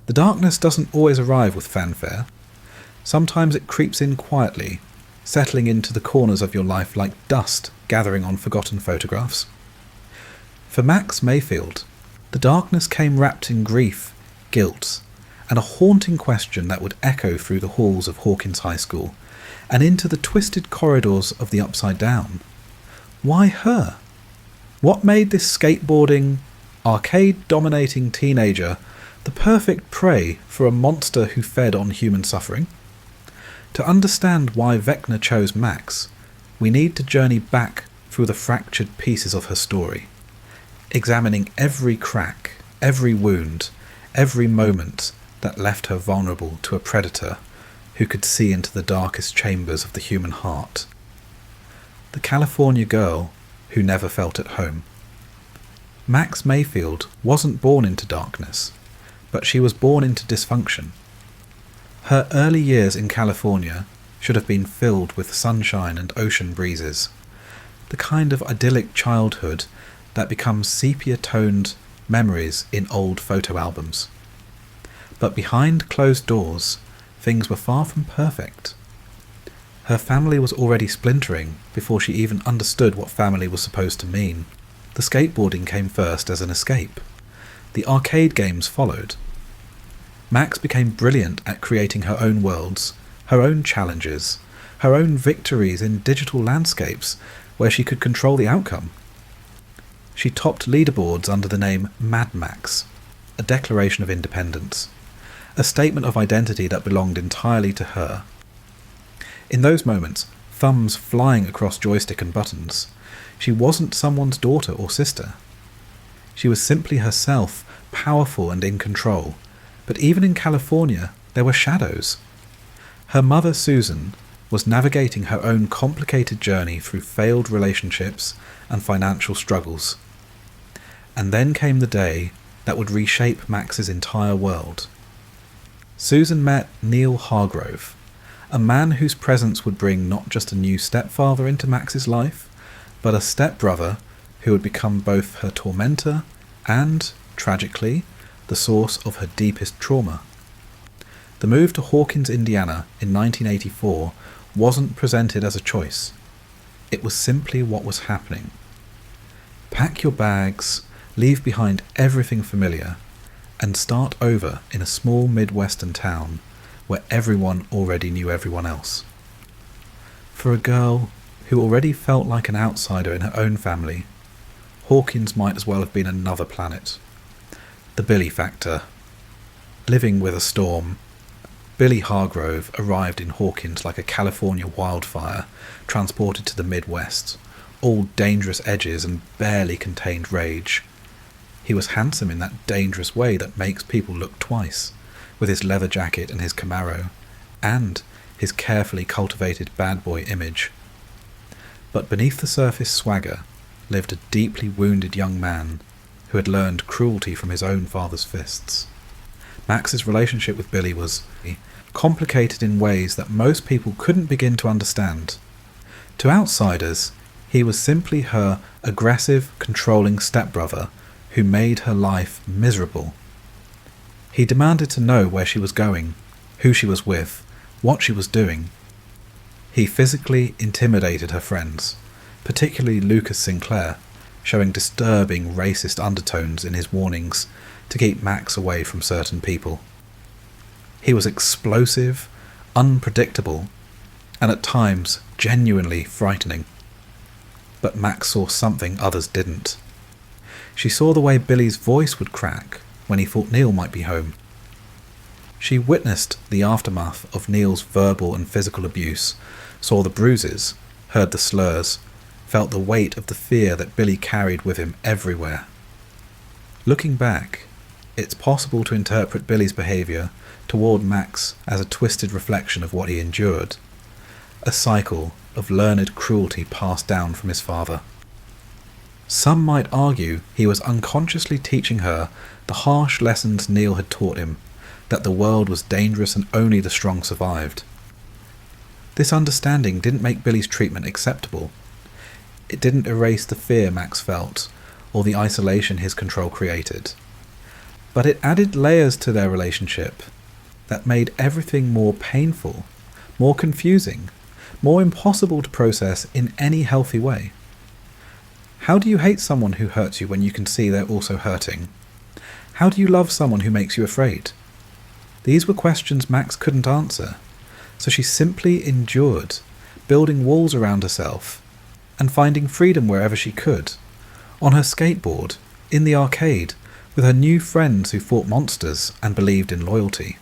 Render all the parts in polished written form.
The darkness doesn't always arrive with fanfare. Sometimes it creeps in quietly, settling into the corners of your life like dust gathering on forgotten photographs. For Max Mayfield, the darkness came wrapped in grief, guilt, and a haunting question that would echo through the halls of Hawkins High School and into the twisted corridors of the Upside Down. Why her? What made this skateboarding, arcade-dominating teenager the perfect prey for a monster who fed on human suffering? To understand why Vecna chose Max, we need to journey back through the fractured pieces of her story, examining every crack, every wound, every moment that left her vulnerable to a predator who could see into the darkest chambers of the human heart. The California girl who never felt at home. Max Mayfield wasn't born into darkness, but she was born into dysfunction. Her early years in California should have been filled with sunshine and ocean breezes, the kind of idyllic childhood that becomes sepia-toned memories in old photo albums. But behind closed doors, things were far from perfect. Her family was already splintering before she even understood what family was supposed to mean. The skateboarding came first as an escape. The arcade games followed. Max became brilliant at creating her own worlds, her own challenges, her own victories in digital landscapes where she could control the outcome. She topped leaderboards under the name Mad Max, a declaration of independence, a statement of identity that belonged entirely to her. In those moments, thumbs flying across joystick and buttons, she wasn't someone's daughter or sister. She was simply herself, powerful and in control, but even in California, there were shadows. Her mother, Susan, was navigating her own complicated journey through failed relationships and financial struggles. And then came the day that would reshape Max's entire world. Susan met Neil Hargrove, a man whose presence would bring not just a new stepfather into Max's life, but a stepbrother who would become both her tormentor and, tragically, the source of her deepest trauma. The move to Hawkins, Indiana in 1984 wasn't presented as a choice. It was simply what was happening. Pack your bags, leave behind everything familiar, and start over in a small Midwestern town where everyone already knew everyone else. For a girl who already felt like an outsider in her own family, Hawkins might as well have been another planet. The Billy factor. Living with a storm, Billy Hargrove arrived in Hawkins like a California wildfire transported to the Midwest, all dangerous edges and barely contained rage. He was handsome in that dangerous way that makes people look twice, with his leather jacket and his Camaro, and his carefully cultivated bad boy image. But beneath the surface swagger lived a deeply wounded young man who had learned cruelty from his own father's fists. Max's relationship with Billy was complicated in ways that most people couldn't begin to understand. To outsiders, he was simply her aggressive, controlling stepbrother who made her life miserable. He demanded to know where she was going, who she was with, what she was doing. He physically intimidated her friends, particularly Lucas Sinclair, showing disturbing racist undertones in his warnings to keep Max away from certain people. He was explosive, unpredictable, and at times genuinely frightening. But Max saw something others didn't. She saw the way Billy's voice would crack when he thought Neil might be home. She witnessed the aftermath of Neil's verbal and physical abuse, saw the bruises, heard the slurs, felt the weight of the fear that Billy carried with him everywhere. Looking back, it's possible to interpret Billy's behaviour toward Max as a twisted reflection of what he endured, a cycle of learned cruelty passed down from his father. Some might argue he was unconsciously teaching her the harsh lessons Neil had taught him, that the world was dangerous and only the strong survived. This understanding didn't make Billy's treatment acceptable. It didn't erase the fear Max felt, or the isolation his control created. But it added layers to their relationship that made everything more painful, more confusing, more impossible to process in any healthy way. How do you hate someone who hurts you when you can see they're also hurting? How do you love someone who makes you afraid? These were questions Max couldn't answer, so she simply endured, building walls around herself, and finding freedom wherever she could, on her skateboard, in the arcade, with her new friends who fought monsters and believed in loyalty.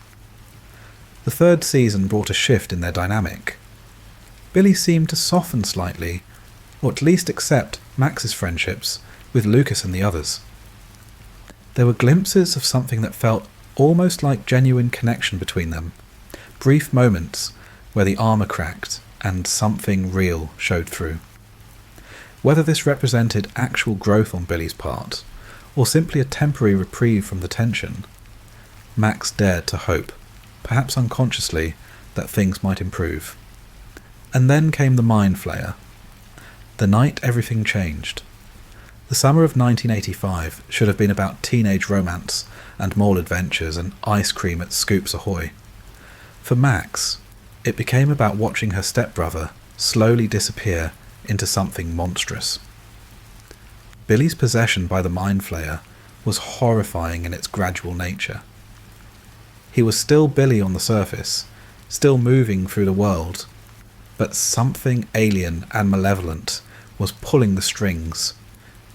The third season brought a shift in their dynamic. Billy seemed to soften slightly, or at least accept Max's friendships with Lucas and the others. There were glimpses of something that felt almost like genuine connection between them, brief moments where the armour cracked and something real showed through. Whether this represented actual growth on Billy's part, or simply a temporary reprieve from the tension, Max dared to hope, perhaps unconsciously, that things might improve. And then came the Mind Flayer. The night everything changed. The summer of 1985 should have been about teenage romance and mall adventures and ice cream at Scoops Ahoy. For Max, it became about watching her stepbrother slowly disappear into something monstrous. Billy's possession by the Mind Flayer was horrifying in its gradual nature. He was still Billy on the surface, still moving through the world, but something alien and malevolent was pulling the strings,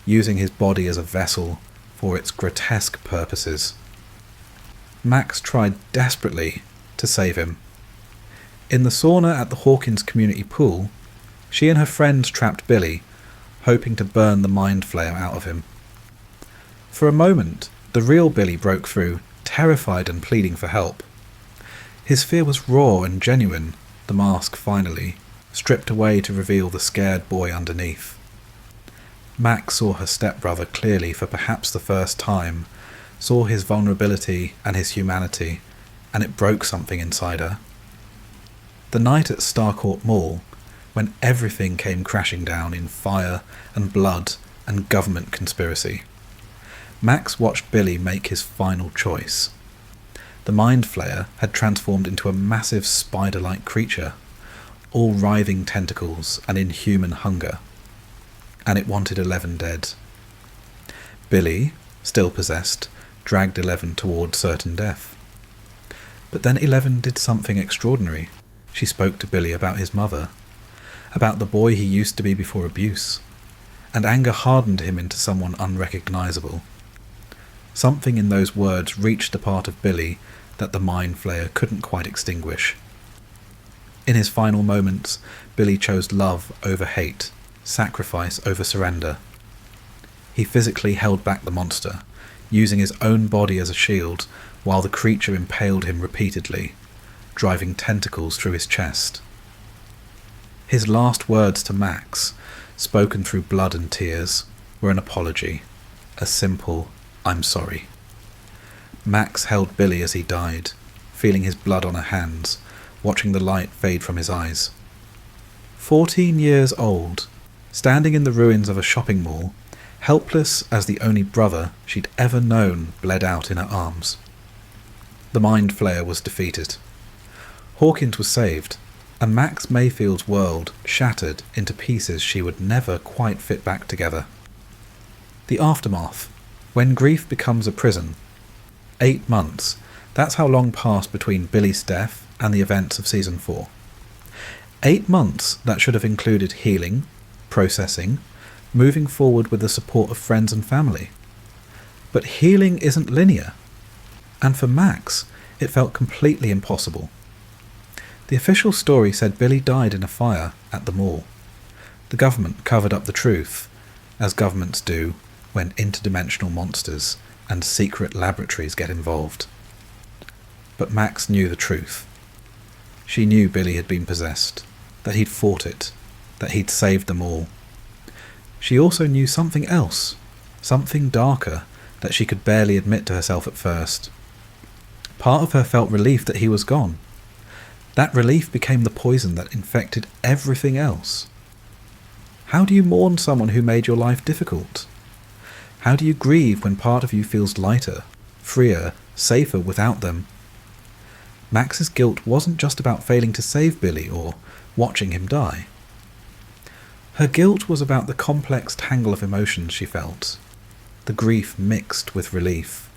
using his body as a vessel for its grotesque purposes. Max tried desperately to save him. In the sauna at the Hawkins community pool, she and her friends trapped Billy, hoping to burn the Mind Flayer out of him. For a moment, the real Billy broke through, terrified and pleading for help. His fear was raw and genuine, the mask finally, stripped away to reveal the scared boy underneath. Max saw her stepbrother clearly for perhaps the first time, saw his vulnerability and his humanity, and it broke something inside her. The night at Starcourt Mall, when everything came crashing down in fire and blood and government conspiracy, Max watched Billy make his final choice. The Mind Flayer had transformed into a massive spider-like creature, all writhing tentacles and inhuman hunger, and it wanted 11 dead. Billy, still possessed, dragged 11 toward certain death. But then 11 did something extraordinary. She spoke to Billy about his mother, about the boy he used to be before abuse, and anger hardened him into someone unrecognizable. Something in those words reached the part of Billy that the Mind Flayer couldn't quite extinguish. In his final moments, Billy chose love over hate, sacrifice over surrender. He physically held back the monster, using his own body as a shield while the creature impaled him repeatedly, driving tentacles through his chest. His last words to Max, spoken through blood and tears, were an apology, a simple "I'm sorry." Max held Billy as he died, feeling his blood on her hands, watching the light fade from his eyes. 14 years old, standing in the ruins of a shopping mall, helpless as the only brother she'd ever known bled out in her arms. The Mind Flayer was defeated. Hawkins was saved, and Max Mayfield's world shattered into pieces she would never quite fit back together. The aftermath, when grief becomes a prison. 8 months, that's how long passed between Billy's death and the events of Season 4. 8 months that should have included healing, processing, moving forward with the support of friends and family. But healing isn't linear, and for Max, it felt completely impossible. The official story said Billy died in a fire at the mall. The government covered up the truth, as governments do when interdimensional monsters and secret laboratories get involved. But Max knew the truth. She knew Billy had been possessed, that he'd fought it, that he'd saved them all. She also knew something else, something darker that she could barely admit to herself at first. Part of her felt relief that he was gone. That relief became the poison that infected everything else. How do you mourn someone who made your life difficult? How do you grieve when part of you feels lighter, freer, safer without them. Max's guilt wasn't just about failing to save Billy or watching him die. Her guilt was about the complex tangle of emotions she felt, the grief mixed with relief,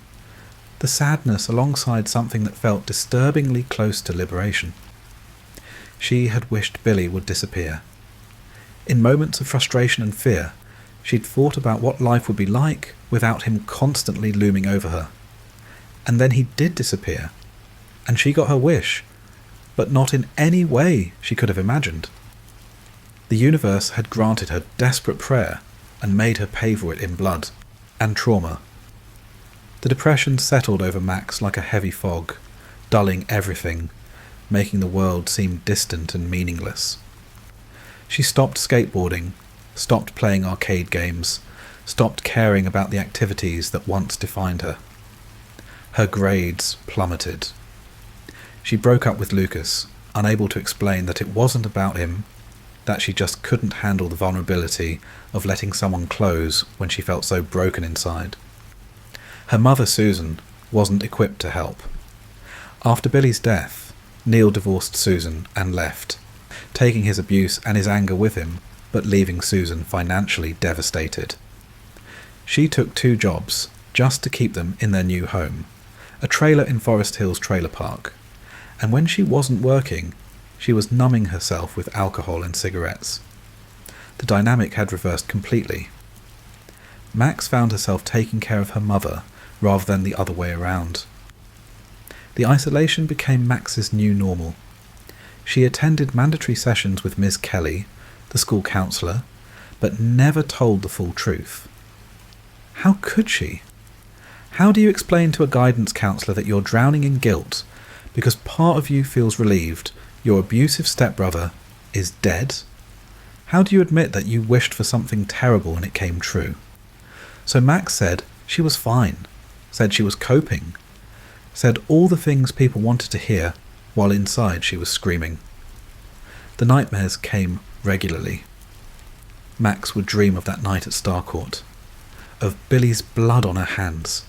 the sadness alongside something that felt disturbingly close to liberation. She had wished Billy would disappear. In moments of frustration and fear, she'd thought about what life would be like without him constantly looming over her. And then he did disappear, and she got her wish, but not in any way she could have imagined. The universe had granted her desperate prayer and made her pay for it in blood and trauma. The depression settled over Max like a heavy fog, dulling everything, making the world seem distant and meaningless. She stopped skateboarding, stopped playing arcade games, stopped caring about the activities that once defined her. Her grades plummeted. She broke up with Lucas, unable to explain that it wasn't about him, that she just couldn't handle the vulnerability of letting someone close when she felt so broken inside. Her mother, Susan, wasn't equipped to help. After Billy's death, Neil divorced Susan and left, taking his abuse and his anger with him, but leaving Susan financially devastated. She took 2 jobs just to keep them in their new home, a trailer in Forest Hills trailer park, and when she wasn't working, she was numbing herself with alcohol and cigarettes. The dynamic had reversed completely. Max found herself taking care of her mother rather than the other way around. The isolation became Max's new normal. She attended mandatory sessions with Ms. Kelly, the school counsellor, but never told the full truth. How could she? How do you explain to a guidance counsellor that you're drowning in guilt because part of you feels relieved your abusive stepbrother is dead? How do you admit that you wished for something terrible and it came true? So Max said she was fine, said she was coping, said all the things people wanted to hear while inside she was screaming. The nightmares came regularly. Max would dream of that night at Starcourt, of Billy's blood on her hands,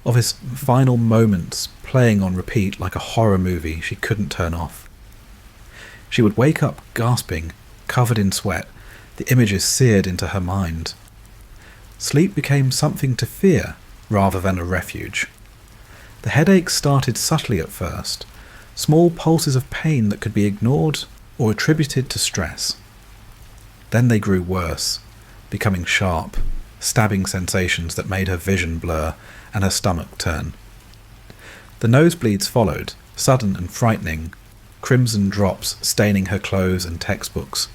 of his final moments playing on repeat like a horror movie she couldn't turn off. She would wake up gasping, covered in sweat, the images seared into her mind. Sleep became something to fear rather than a refuge. The headaches started subtly at first, small pulses of pain that could be ignored or attributed to stress. Then they grew worse, becoming sharp, stabbing sensations that made her vision blur and her stomach turn. The nosebleeds followed, sudden and frightening, crimson drops staining her clothes and textbooks.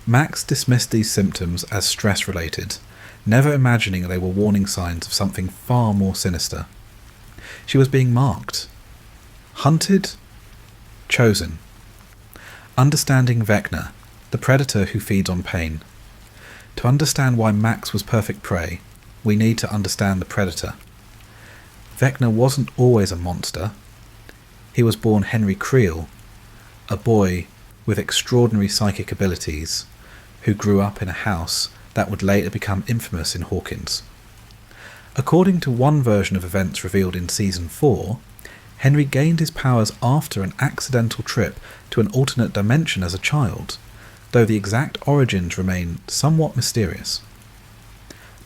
Max dismissed these symptoms as stress-related, never imagining they were warning signs of something far more sinister. She was being marked. Hunted? Chosen. Understanding Vecna, the predator who feeds on pain. To understand why Max was perfect prey, we need to understand the predator. Vecna wasn't always a monster. He was born Henry Creel, a boy with extraordinary psychic abilities, who grew up in a house that would later become infamous in Hawkins. According to one version of events revealed in Season 4, Henry gained his powers after an accidental trip to an alternate dimension as a child, though the exact origins remain somewhat mysterious.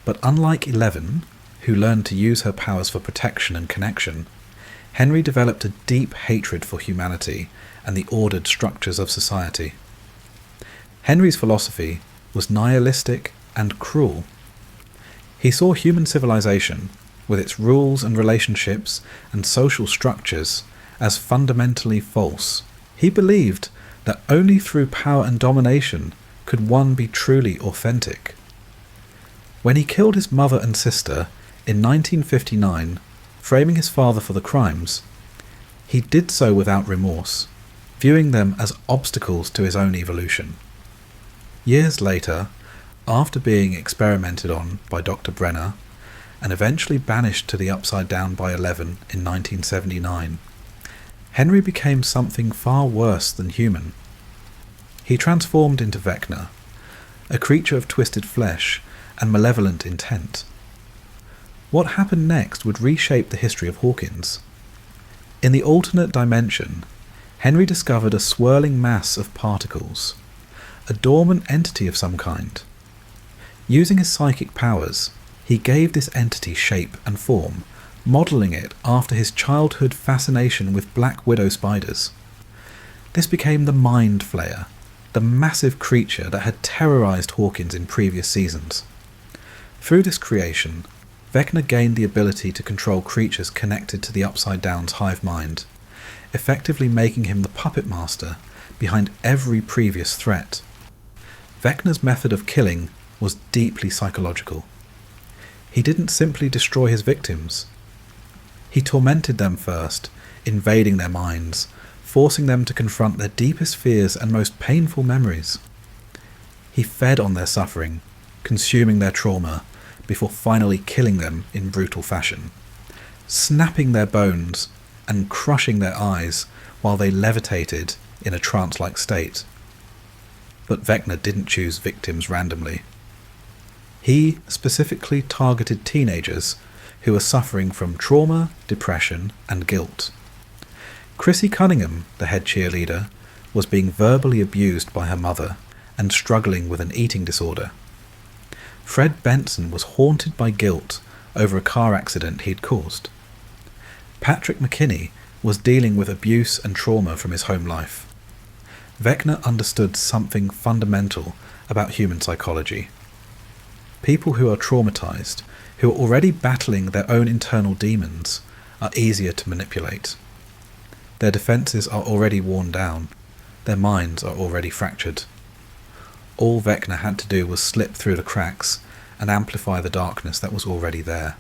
But unlike Eleven, who learned to use her powers for protection and connection, Henry developed a deep hatred for humanity and the ordered structures of society. Henry's philosophy was nihilistic and cruel. He saw human civilization, with its rules and relationships and social structures, as fundamentally false. He believed that only through power and domination could one be truly authentic. When he killed his mother and sister in 1959, framing his father for the crimes, he did so without remorse, viewing them as obstacles to his own evolution. Years later, after being experimented on by Dr. Brenner, and eventually banished to the Upside Down by 11 in 1979, Henry became something far worse than human. He transformed into Vecna, a creature of twisted flesh and malevolent intent. What happened next would reshape the history of Hawkins. In the alternate dimension, Henry discovered a swirling mass of particles, a dormant entity of some kind. Using his psychic powers, he gave this entity shape and form, modelling it after his childhood fascination with black widow spiders. This became the Mind Flayer, the massive creature that had terrorised Hawkins in previous seasons. Through this creation, Vecna gained the ability to control creatures connected to the Upside Down's hive mind, effectively making him the puppet master behind every previous threat. Vecna's method of killing was deeply psychological. He didn't simply destroy his victims. He tormented them first, invading their minds, forcing them to confront their deepest fears and most painful memories. He fed on their suffering, consuming their trauma, before finally killing them in brutal fashion, snapping their bones and crushing their eyes while they levitated in a trance-like state. But Vecna didn't choose victims randomly. He specifically targeted teenagers who were suffering from trauma, depression, and guilt. Chrissy Cunningham, the head cheerleader, was being verbally abused by her mother and struggling with an eating disorder. Fred Benson was haunted by guilt over a car accident he'd caused. Patrick McKinney was dealing with abuse and trauma from his home life. Vecna understood something fundamental about human psychology. People who are traumatized, who are already battling their own internal demons, are easier to manipulate. Their defenses are already worn down. Their minds are already fractured. All Vecna had to do was slip through the cracks and amplify the darkness that was already there.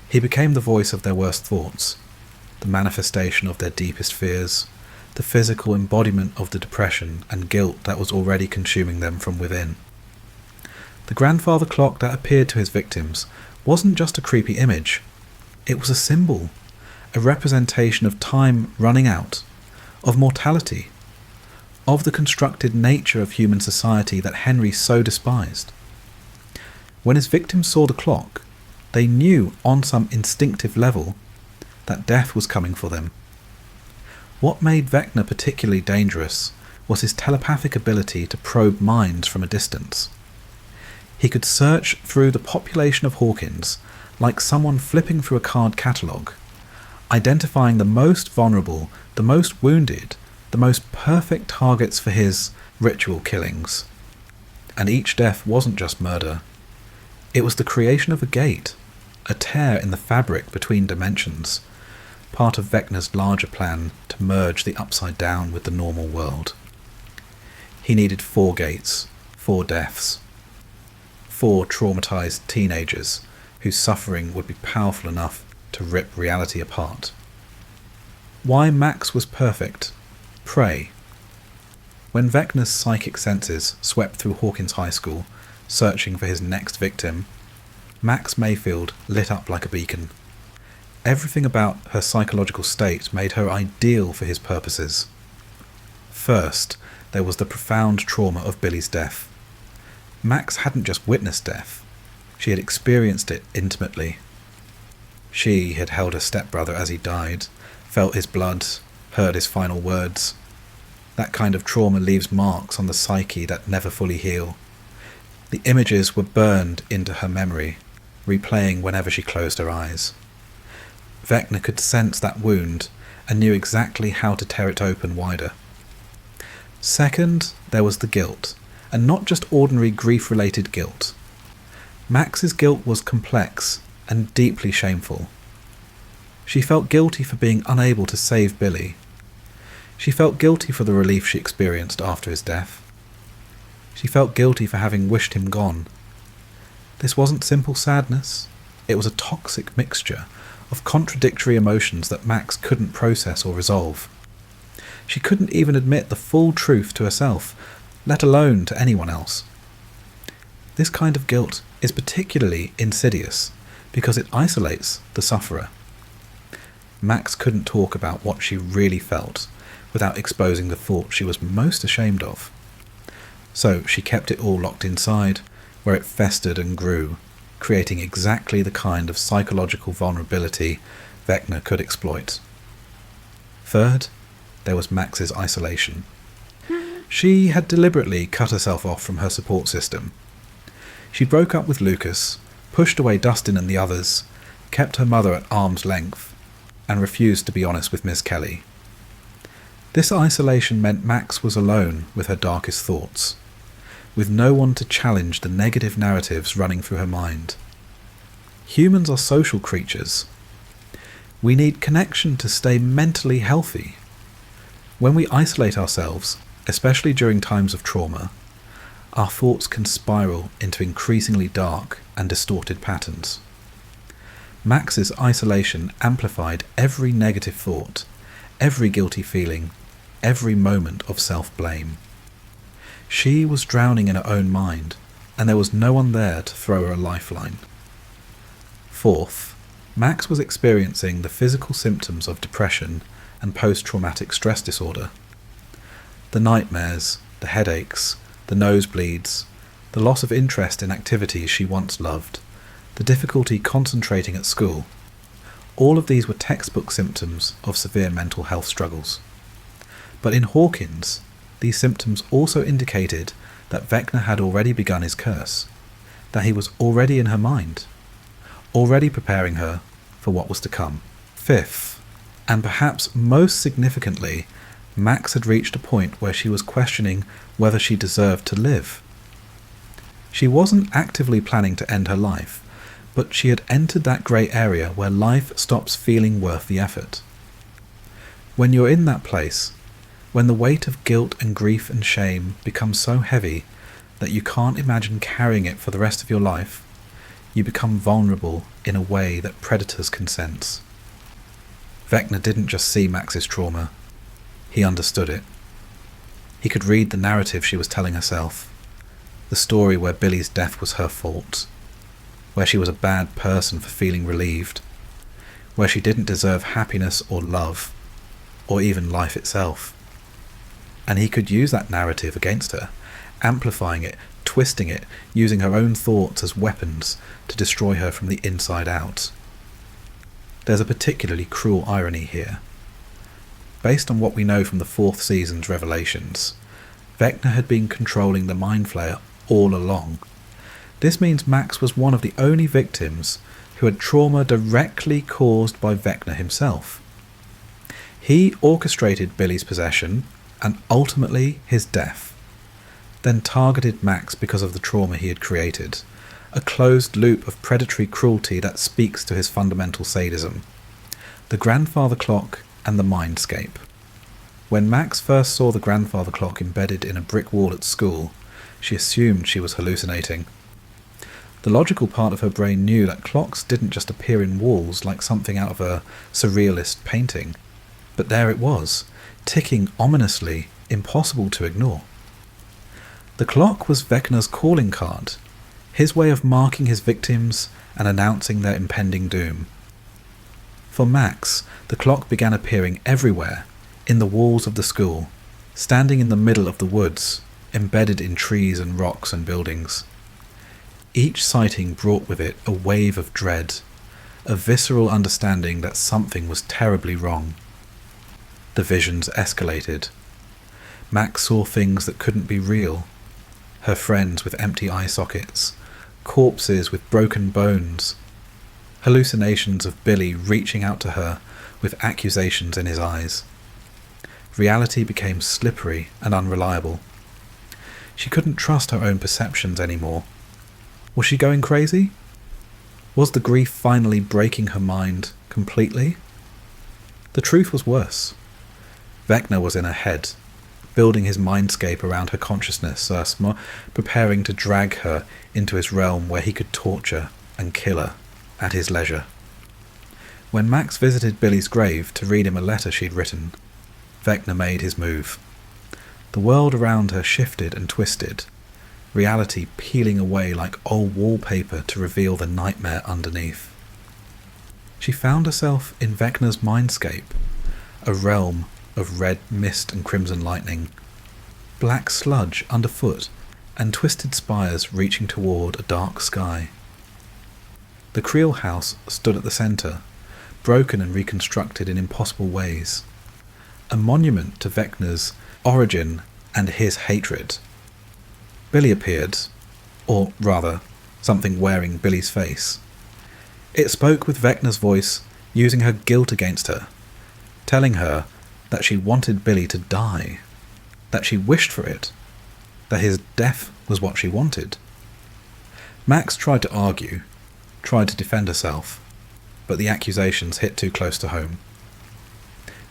He became the voice of their worst thoughts, the manifestation of their deepest fears, the physical embodiment of the depression and guilt that was already consuming them from within. The grandfather clock that appeared to his victims wasn't just a creepy image. It was a symbol, a representation of time running out, of mortality, of the constructed nature of human society that Henry so despised. When his victims saw the clock, they knew on some instinctive level that death was coming for them. What made Vecna particularly dangerous was his telepathic ability to probe minds from a distance. He could search through the population of Hawkins like someone flipping through a card catalogue, identifying the most vulnerable, the most wounded, the most perfect targets for his ritual killings. And each death wasn't just murder. It was the creation of a gate, a tear in the fabric between dimensions, part of Vecna's larger plan to merge the Upside Down with the normal world. He needed 4 gates, 4 deaths, 4 traumatized teenagers whose suffering would be powerful enough to rip reality apart. Why Max was perfect? Prey. When Vecna's psychic senses swept through Hawkins High School, searching for his next victim, Max Mayfield lit up like a beacon. Everything about her psychological state made her ideal for his purposes. First, there was the profound trauma of Billy's death. Max hadn't just witnessed death, she had experienced it intimately. She had held her stepbrother as he died, felt his blood, heard his final words. That kind of trauma leaves marks on the psyche that never fully heal. The images were burned into her memory, replaying whenever she closed her eyes. Vecna could sense that wound and knew exactly how to tear it open wider. Second, there was the guilt, and not just ordinary grief-related guilt. Max's guilt was complex and deeply shameful. She felt guilty for being unable to save Billy. She felt guilty for the relief she experienced after his death. She felt guilty for having wished him gone. This wasn't simple sadness. It was a toxic mixture of contradictory emotions that Max couldn't process or resolve. She couldn't even admit the full truth to herself, let alone to anyone else. This kind of guilt is particularly insidious because it isolates the sufferer. Max couldn't talk about what she really felt without exposing the thought she was most ashamed of. So she kept it all locked inside, where it festered and grew, creating exactly the kind of psychological vulnerability Vecna could exploit. Third, there was Max's isolation. She had deliberately cut herself off from her support system. She broke up with Lucas, pushed away Dustin and the others, kept her mother at arm's length, and refused to be honest with Miss Kelly. This isolation meant Max was alone with her darkest thoughts, with no one to challenge the negative narratives running through her mind. Humans are social creatures. We need connection to stay mentally healthy. When we isolate ourselves, especially during times of trauma, our thoughts can spiral into increasingly dark and distorted patterns. Max's isolation amplified every negative thought, every guilty feeling, every moment of self-blame. She was drowning in her own mind, and there was no one there to throw her a lifeline. Fourth, Max was experiencing the physical symptoms of depression and post-traumatic stress disorder. The nightmares, the headaches, the nosebleeds, the loss of interest in activities she once loved, the difficulty concentrating at school, all of these were textbook symptoms of severe mental health struggles. But in Hawkins, these symptoms also indicated that Vecna had already begun his curse, that he was already in her mind, already preparing her for what was to come. Fifth, and perhaps most significantly, Max had reached a point where she was questioning whether she deserved to live. She wasn't actively planning to end her life, but she had entered that grey area where life stops feeling worth the effort. When you're in that place, when the weight of guilt and grief and shame becomes so heavy that you can't imagine carrying it for the rest of your life, you become vulnerable in a way that predators can sense. Vecna didn't just see Max's trauma, he understood it. He could read the narrative she was telling herself, the story where Billy's death was her fault, where she was a bad person for feeling relieved, where she didn't deserve happiness or love, or even life itself. And he could use that narrative against her, amplifying it, twisting it, using her own thoughts as weapons to destroy her from the inside out. There's a particularly cruel irony here. Based on what we know from the 4th season's revelations, Vecna had been controlling the Mind Flayer all along. This means Max was one of the only victims who had trauma directly caused by Vecna himself. He orchestrated Billy's possession and ultimately his death, then targeted Max because of the trauma he had created, a closed loop of predatory cruelty that speaks to his fundamental sadism. The grandfather clock and the mindscape. When Max first saw the grandfather clock embedded in a brick wall at school, she assumed she was hallucinating. The logical part of her brain knew that clocks didn't just appear in walls like something out of a surrealist painting, but there it was, ticking ominously, impossible to ignore. The clock was Vecna's calling card, his way of marking his victims and announcing their impending doom. For Max, the clock began appearing everywhere, in the walls of the school, standing in the middle of the woods, embedded in trees and rocks and buildings. Each sighting brought with it a wave of dread, a visceral understanding that something was terribly wrong. The visions escalated. Max saw things that couldn't be real. Her friends with empty eye sockets, corpses with broken bones, hallucinations of Billy reaching out to her with accusations in his eyes. Reality became slippery and unreliable. She couldn't trust her own perceptions anymore. Was she going crazy? Was the grief finally breaking her mind completely? The truth was worse. Vecna was in her head, building his mindscape around her consciousness, preparing to drag her into his realm where he could torture and kill her at his leisure. When Max visited Billy's grave to read him a letter she'd written, Vecna made his move. The world around her shifted and twisted, reality peeling away like old wallpaper to reveal the nightmare underneath. She found herself in Vecna's mindscape, a realm of red mist and crimson lightning, black sludge underfoot and twisted spires reaching toward a dark sky. The Creel house stood at the centre, broken and reconstructed in impossible ways. A monument to Vecna's origin and his hatred. Billy appeared, or rather, something wearing Billy's face. It spoke with Vecna's voice, using her guilt against her, telling her that she wanted Billy to die, that she wished for it, that his death was what she wanted. Max tried to argue, tried to defend herself, but the accusations hit too close to home.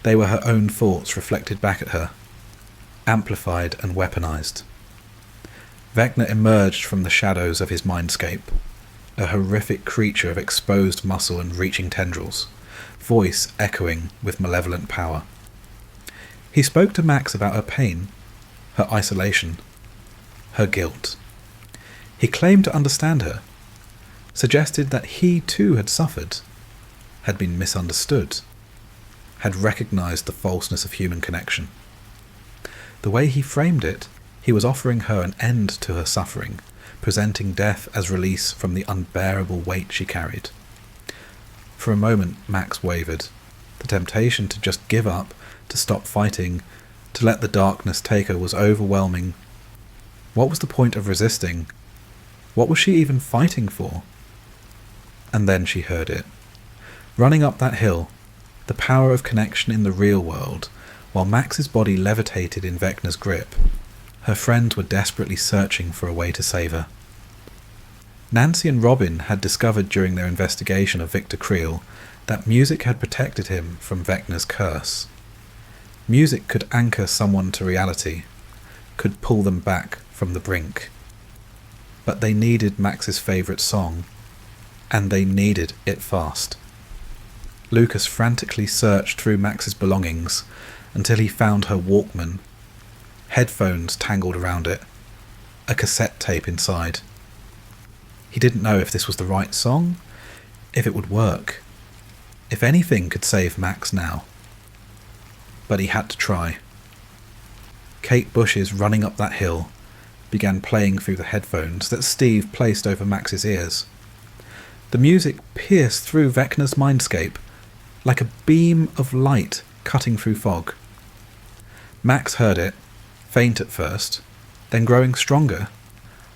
They were her own thoughts reflected back at her, amplified and weaponized. Vecna emerged from the shadows of his mindscape, a horrific creature of exposed muscle and reaching tendrils, voice echoing with malevolent power. He spoke to Max about her pain, her isolation, her guilt. He claimed to understand her, suggested that he too had suffered, had been misunderstood, had recognized the falseness of human connection. The way he framed it, he was offering her an end to her suffering, presenting death as release from the unbearable weight she carried. For a moment, Max wavered. The temptation to just give up, to stop fighting, to let the darkness take her was overwhelming. What was the point of resisting? What was she even fighting for? And then she heard it. Running up that hill, the power of connection in the real world, while Max's body levitated in Vecna's grip. Her friends were desperately searching for a way to save her. Nancy and Robin had discovered during their investigation of Victor Creel that music had protected him from Vecna's curse. Music could anchor someone to reality, could pull them back from the brink. But they needed Max's favourite song, and they needed it fast. Lucas frantically searched through Max's belongings until he found her Walkman, headphones tangled around it, a cassette tape inside. He didn't know if this was the right song, if it would work, if anything could save Max now. But he had to try. Kate Bush's Running Up That Hill began playing through the headphones that Steve placed over Max's ears. The music pierced through Vecna's mindscape like a beam of light cutting through fog. Max heard it, faint at first, then growing stronger,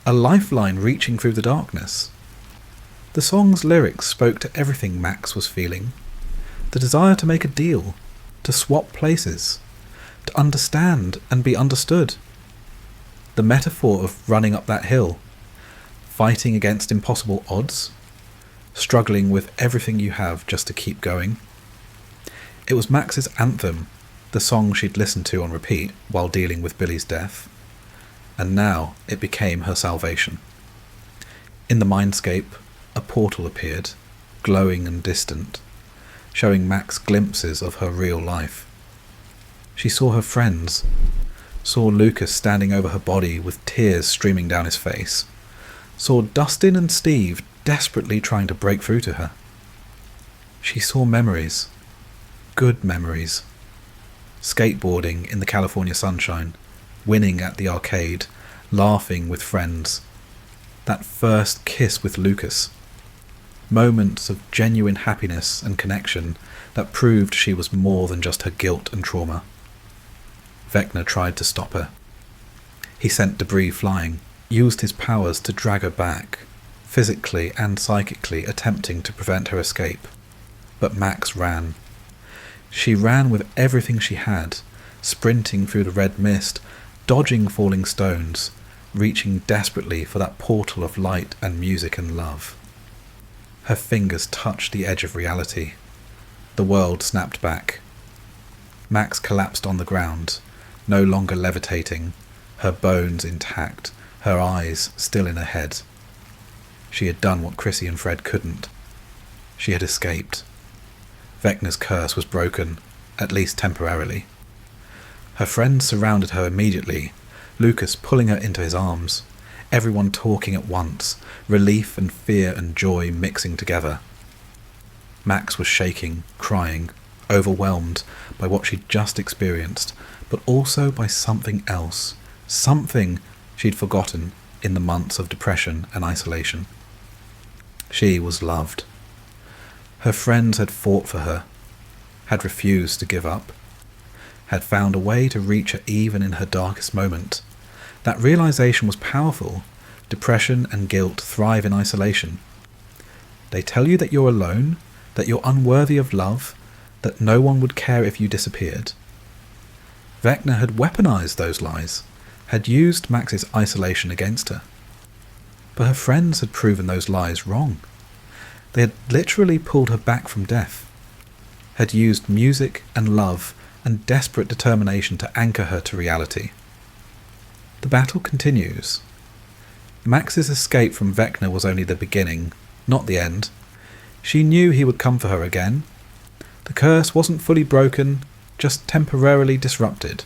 a lifeline reaching through the darkness. The song's lyrics spoke to everything Max was feeling. The desire to make a deal, to swap places, to understand and be understood. The metaphor of running up that hill, fighting against impossible odds, struggling with everything you have just to keep going. It was Max's anthem, the song she'd listened to on repeat while dealing with Billy's death, and now it became her salvation. In the mindscape, a portal appeared, glowing and distant, showing Max glimpses of her real life. She saw her friends, saw Lucas standing over her body with tears streaming down his face, saw Dustin and Steve desperately trying to break through to her. She saw memories, good memories. Skateboarding in the California sunshine, winning at the arcade, laughing with friends. That first kiss with Lucas. Moments of genuine happiness and connection that proved she was more than just her guilt and trauma. Vecna tried to stop her. He sent debris flying, used his powers to drag her back, physically and psychically attempting to prevent her escape. But Max ran. She ran with everything she had, sprinting through the red mist, dodging falling stones, reaching desperately for that portal of light and music and love. Her fingers touched the edge of reality. The world snapped back. Max collapsed on the ground, no longer levitating, her bones intact, her eyes still in her head. She had done what Chrissy and Fred couldn't. She had escaped. Vecna's curse was broken, at least temporarily. Her friends surrounded her immediately, Lucas pulling her into his arms, everyone talking at once, relief and fear and joy mixing together. Max was shaking, crying, overwhelmed by what she'd just experienced, but also by something else, something she'd forgotten in the months of depression and isolation. She was loved. Her friends had fought for her, had refused to give up, had found a way to reach her even in her darkest moment. That realization was powerful. Depression and guilt thrive in isolation. They tell you that you're alone, that you're unworthy of love, that no one would care if you disappeared. Vecna had weaponized those lies, had used Max's isolation against her. But her friends had proven those lies wrong. They had literally pulled her back from death, had used music and love and desperate determination to anchor her to reality. The battle continues. Max's escape from Vecna was only the beginning, not the end. She knew he would come for her again. The curse wasn't fully broken, just temporarily disrupted.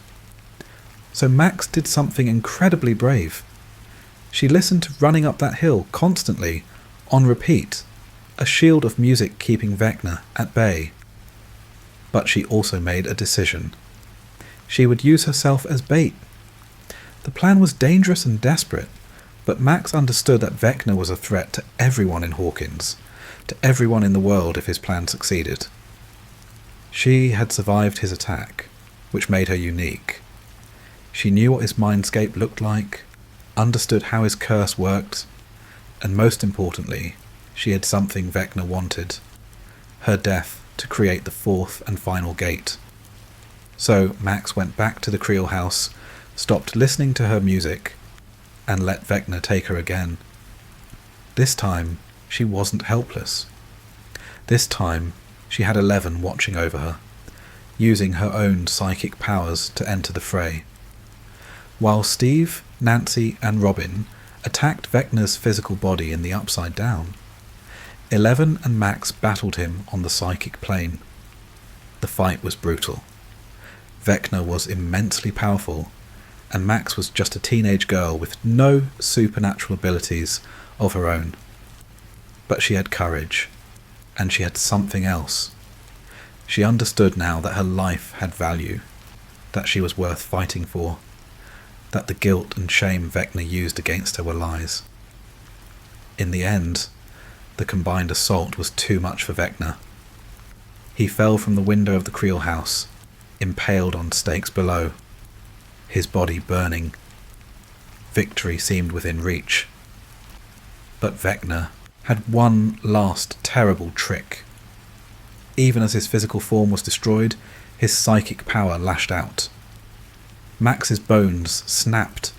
So Max did something incredibly brave. She listened to Running Up That Hill constantly, on repeat, a shield of music keeping Vecna at bay. But she also made a decision. She would use herself as bait. The plan was dangerous and desperate, but Max understood that Vecna was a threat to everyone in Hawkins, to everyone in the world if his plan succeeded. She had survived his attack, which made her unique. She knew what his mindscape looked like, understood how his curse worked, and most importantly, she had something Vecna wanted, her death to create the fourth and final gate. So Max went back to the Creel house, stopped listening to her music, and let Vecna take her again. This time, she wasn't helpless. This time, she had 11 watching over her, using her own psychic powers to enter the fray. While Steve, Nancy, and Robin attacked Vecna's physical body in the Upside Down, 11 and Max battled him on the psychic plane. The fight was brutal. Vecna was immensely powerful, and Max was just a teenage girl with no supernatural abilities of her own. But she had courage, and she had something else. She understood now that her life had value, that she was worth fighting for, that the guilt and shame Vecna used against her were lies. In the end, the combined assault was too much for Vecna. He fell from the window of the Creel house, impaled on stakes below, his body burning. Victory seemed within reach. But Vecna had one last terrible trick. Even as his physical form was destroyed, his psychic power lashed out. Max's bones snapped.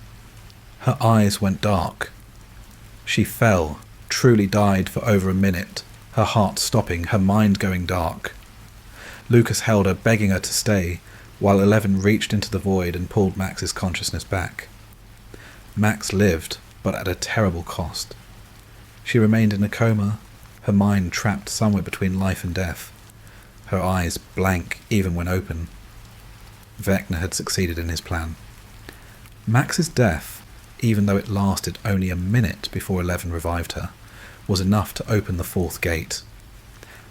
Her eyes went dark. She fell, truly died for over a minute, her heart stopping, her mind going dark. Lucas held her, begging her to stay, while 11 reached into the void and pulled Max's consciousness back. Max lived, but at a terrible cost. She remained in a coma, her mind trapped somewhere between life and death, her eyes blank even when open. Vecna had succeeded in his plan. Max's death, even though it lasted only a minute before 11 revived her, was enough to open the fourth gate.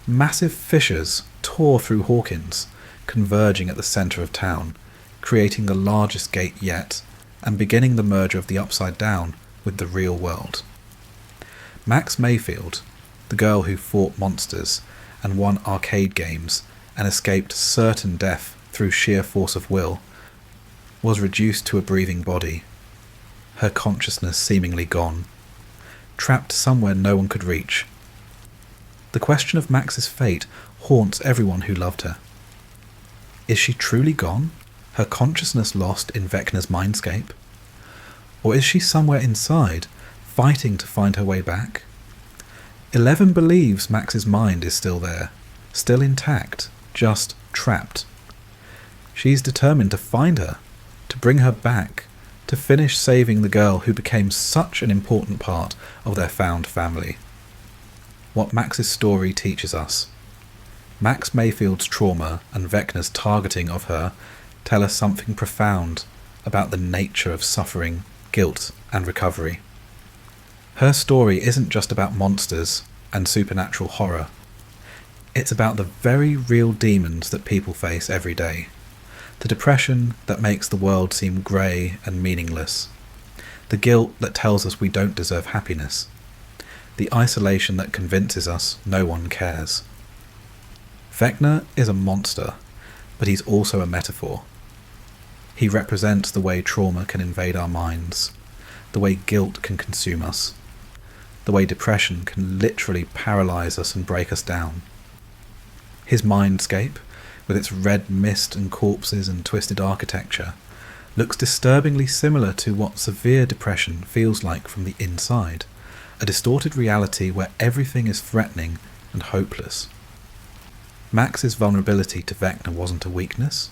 Massive fissures tore through Hawkins, converging at the centre of town, creating the largest gate yet, and beginning the merger of the Upside Down with the real world. Max Mayfield, the girl who fought monsters and won arcade games and escaped certain death through sheer force of will, was reduced to a breathing body, her consciousness seemingly gone, trapped somewhere no one could reach. The question of Max's fate haunts everyone who loved her. Is she truly gone, her consciousness lost in Vecna's mindscape? Or is she somewhere inside, fighting to find her way back? 11 believes Max's mind is still there, still intact, just trapped. She's determined to find her, to bring her back, to finish saving the girl who became such an important part of their found family. What Max's story teaches us. Max Mayfield's trauma and Vecna's targeting of her tell us something profound about the nature of suffering, guilt, and recovery. Her story isn't just about monsters and supernatural horror. It's about the very real demons that people face every day. The depression that makes the world seem grey and meaningless. The guilt that tells us we don't deserve happiness. the isolation that convinces us no one cares. Vecna is a monster, but he's also a metaphor. He represents the way trauma can invade our minds, the way guilt can consume us, the way depression can literally paralyze us and break us down. His mindscape, with its red mist and corpses and twisted architecture, looks disturbingly similar to what severe depression feels like from the inside, a distorted reality where everything is threatening and hopeless. Max's vulnerability to Vecna wasn't a weakness.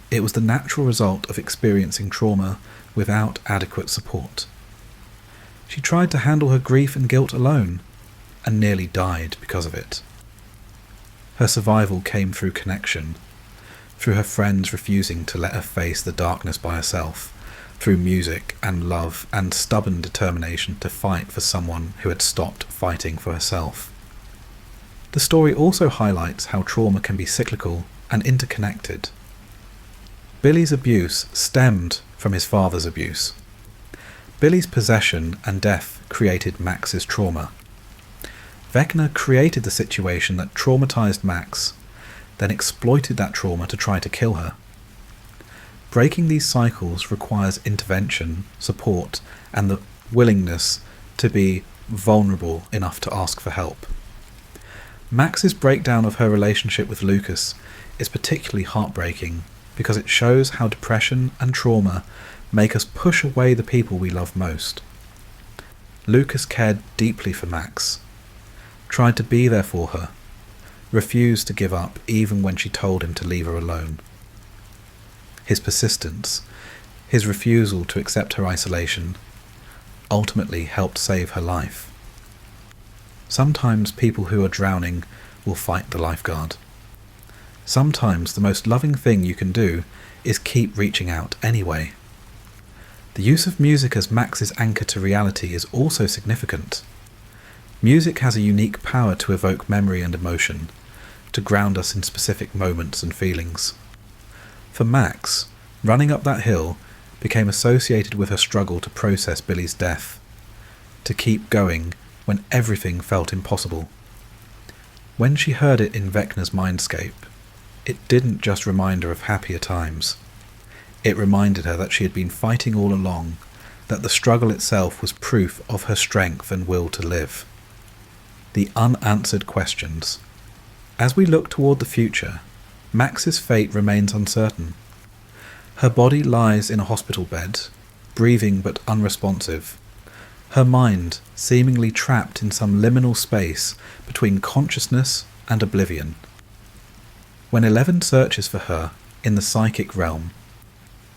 It was the natural result of experiencing trauma without adequate support. She tried to handle her grief and guilt alone, and nearly died because of it. Her survival came through connection, through her friends refusing to let her face the darkness by herself, through music and love and stubborn determination to fight for someone who had stopped fighting for herself. The story also highlights how trauma can be cyclical and interconnected. Billy's abuse stemmed from his father's abuse. Billy's possession and death created Max's trauma. Vecna created the situation that traumatized Max, then exploited that trauma to try to kill her. Breaking these cycles requires intervention, support, and the willingness to be vulnerable enough to ask for help. Max's breakdown of her relationship with Lucas is particularly heartbreaking because it shows how depression and trauma make us push away the people we love most. Lucas cared deeply for Max, tried to be there for her, refused to give up even when she told him to leave her alone. His persistence, his refusal to accept her isolation, ultimately helped save her life. Sometimes people who are drowning will fight the lifeguard. Sometimes the most loving thing you can do is keep reaching out anyway. The use of music as Max's anchor to reality is also significant. Music has a unique power to evoke memory and emotion, to ground us in specific moments and feelings. For Max, running up that hill became associated with her struggle to process Billy's death, to keep going when everything felt impossible. When she heard it in Vecna's mindscape, it didn't just remind her of happier times. It reminded her that she had been fighting all along, that the struggle itself was proof of her strength and will to live. The unanswered questions. As we look toward the future, Max's fate remains uncertain. Her body lies in a hospital bed, breathing but unresponsive. Her mind seemingly trapped in some liminal space between consciousness and oblivion. When Eleven searches for her in the psychic realm,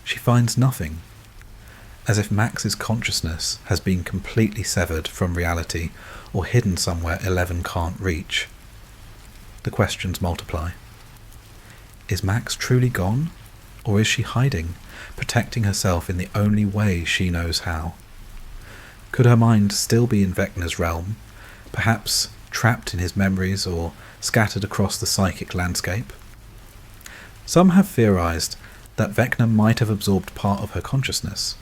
she finds nothing, as if Max's consciousness has been completely severed from reality or hidden somewhere Eleven can't reach. The questions multiply. Is Max truly gone, or is she hiding, protecting herself in the only way she knows how? Could her mind still be in Vecna's realm, perhaps trapped in his memories or scattered across the psychic landscape? Some have theorized that Vecna might have absorbed part of her consciousness,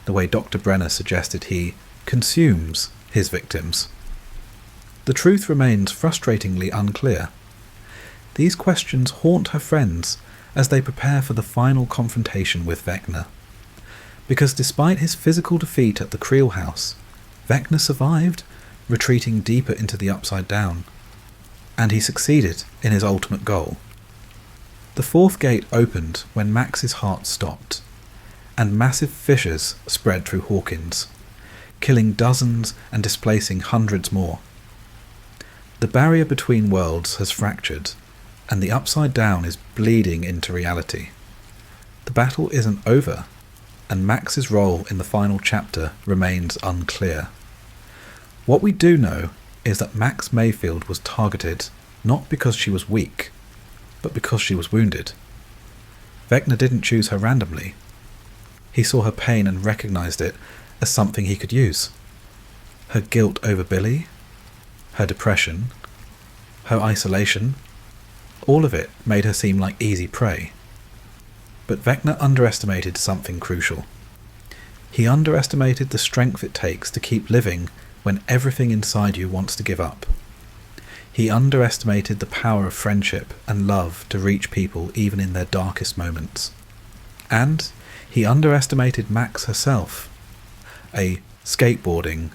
the way Dr. Brenner suggested he consumes his victims. The truth remains frustratingly unclear. These questions haunt her friends as they prepare for the final confrontation with Vecna. Because despite his physical defeat at the Creel house, Vecna survived, retreating deeper into the Upside Down, and he succeeded in his ultimate goal. The fourth gate opened when Max's heart stopped, and massive fissures spread through Hawkins, killing dozens and displacing hundreds more. The barrier between worlds has fractured, and the Upside Down is bleeding into reality. The battle isn't over, and Max's role in the final chapter remains unclear. What we do know is that Max Mayfield was targeted not because she was weak, but because she was wounded. Vecna didn't choose her randomly. He saw her pain and recognized it as something he could use. Her guilt over Billy, her depression, her isolation, all of it made her seem like easy prey. But Vecna underestimated something crucial. He underestimated the strength it takes to keep living when everything inside you wants to give up. He underestimated the power of friendship and love to reach people even in their darkest moments. And he underestimated Max herself, a skateboarding,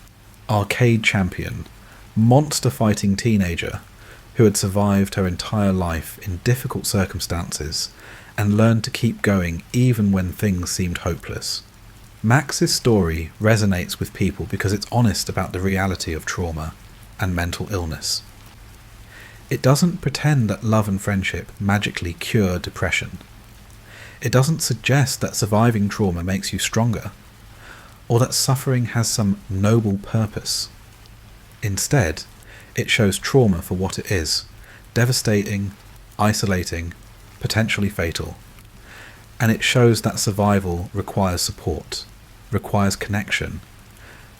arcade champion, monster-fighting teenager who had survived her entire life in difficult circumstances and learned to keep going even when things seemed hopeless. Max's story resonates with people because it's honest about the reality of trauma and mental illness. It doesn't pretend that love and friendship magically cure depression. It doesn't suggest that surviving trauma makes you stronger, or that suffering has some noble purpose. Instead, it shows trauma for what it is: devastating, isolating, potentially fatal. And it shows that survival requires support, requires connection,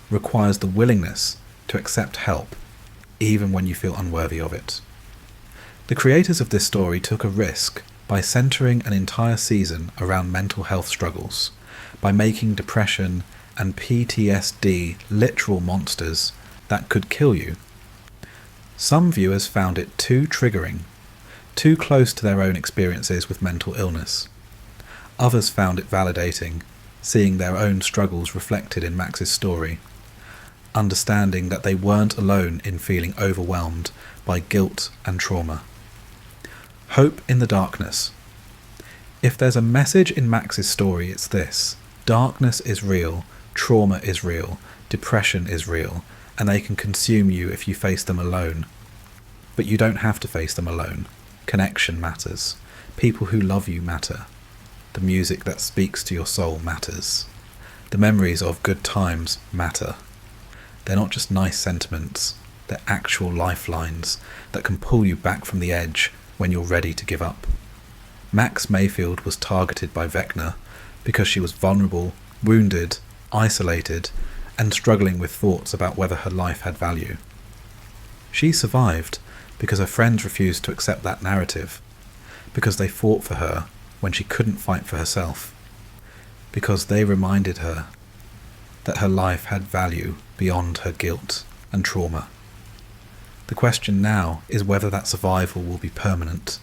requires the willingness to accept help, even when you feel unworthy of it. The creators of this story took a risk by centering an entire season around mental health struggles, by making depression and PTSD literal monsters that could kill you. Some viewers found it too triggering, too close to their own experiences with mental illness. Others found it validating, seeing their own struggles reflected in Max's story, understanding that they weren't alone in feeling overwhelmed by guilt and trauma. Hope in the darkness. If there's a message in Max's story, it's this: darkness is real, trauma is real, depression is real, and they can consume you if you face them alone. But you don't have to face them alone. Connection matters. People who love you matter. The music that speaks to your soul matters. The memories of good times matter. They're not just nice sentiments, they're actual lifelines that can pull you back from the edge when you're ready to give up. Max Mayfield was targeted by Vecna because she was vulnerable, wounded, isolated, and struggling with thoughts about whether her life had value. She survived because her friends refused to accept that narrative, because they fought for her when she couldn't fight for herself, because they reminded her that her life had value beyond her guilt and trauma. The question now is whether that survival will be permanent,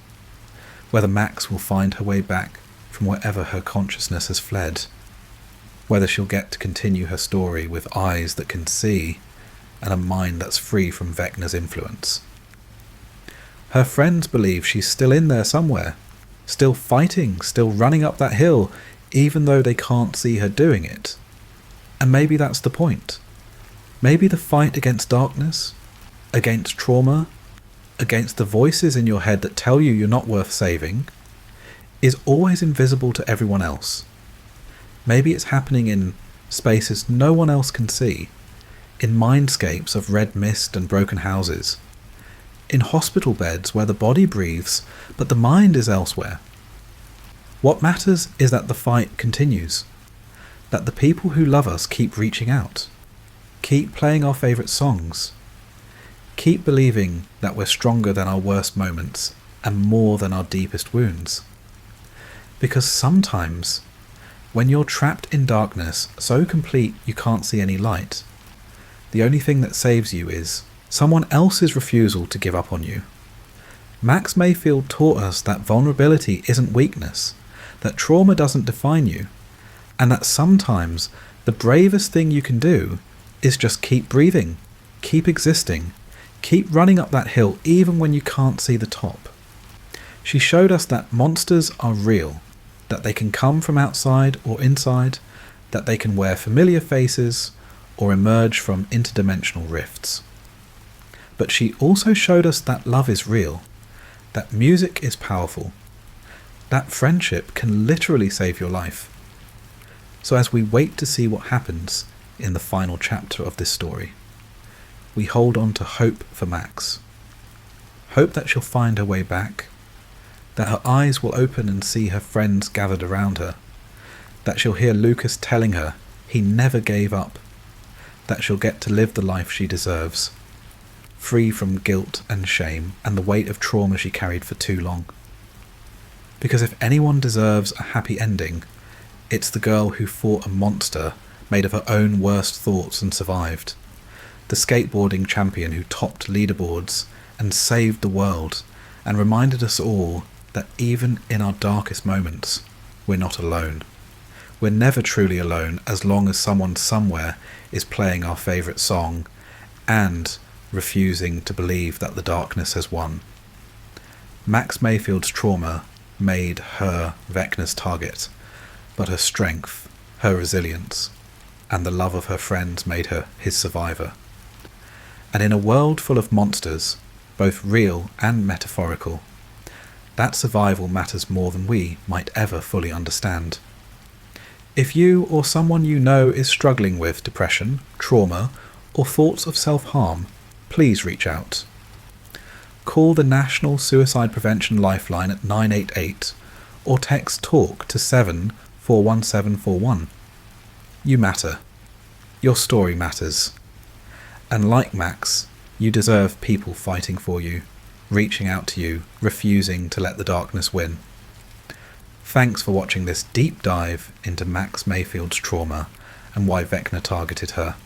whether Max will find her way back from wherever her consciousness has fled, whether she'll get to continue her story with eyes that can see and a mind that's free from Vecna's influence. Her friends believe she's still in there somewhere, still fighting, still running up that hill, even though they can't see her doing it. And maybe that's the point. Maybe the fight against darkness, against trauma, against the voices in your head that tell you you're not worth saving, is always invisible to everyone else. Maybe it's happening in spaces no one else can see, in mindscapes of red mist and broken houses, in hospital beds where the body breathes but the mind is elsewhere. What matters is that the fight continues, that the people who love us keep reaching out, keep playing our favourite songs, keep believing that we're stronger than our worst moments and more than our deepest wounds. Because sometimes, when you're trapped in darkness so complete you can't see any light, the only thing that saves you is someone else's refusal to give up on you. Max Mayfield taught us that vulnerability isn't weakness, that trauma doesn't define you, and that sometimes the bravest thing you can do is just keep breathing, keep existing, keep running up that hill even when you can't see the top. She showed us that monsters are real, that they can come from outside or inside, that they can wear familiar faces or emerge from interdimensional rifts. But she also showed us that love is real, that music is powerful, that friendship can literally save your life. So as we wait to see what happens in the final chapter of this story, we hold on to hope for Max. Hope that she'll find her way back, that her eyes will open and see her friends gathered around her, that she'll hear Lucas telling her he never gave up, that she'll get to live the life she deserves, free from guilt and shame and the weight of trauma she carried for too long. Because if anyone deserves a happy ending, it's the girl who fought a monster made of her own worst thoughts and survived. the skateboarding champion who topped leaderboards and saved the world and reminded us all that even in our darkest moments, we're not alone. We're never truly alone as long as someone somewhere is playing our favourite song and refusing to believe that the darkness has won. Max Mayfield's trauma made her Vecna's target, but her strength, her resilience, and the love of her friends made her his survivor. And in a world full of monsters, both real and metaphorical, that survival matters more than we might ever fully understand. If you or someone you know is struggling with depression, trauma, or thoughts of self-harm, please reach out. Call the National Suicide Prevention Lifeline at 988 or text TALK to 741741. You matter. Your story matters. And like Max, you deserve people fighting for you, reaching out to you, refusing to let the darkness win. Thanks for watching this deep dive into Max Mayfield's trauma and why Vecna targeted her.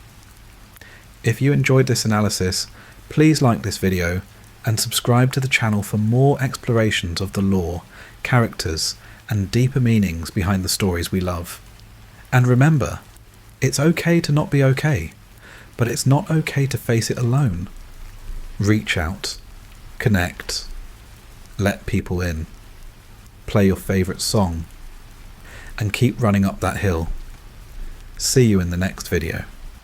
If you enjoyed this analysis, please like this video and subscribe to the channel for more explorations of the lore, characters, and deeper meanings behind the stories we love. And remember, it's okay to not be okay, but it's not okay to face it alone. Reach out, connect, let people in, play your favourite song, and keep running up that hill. See you in the next video.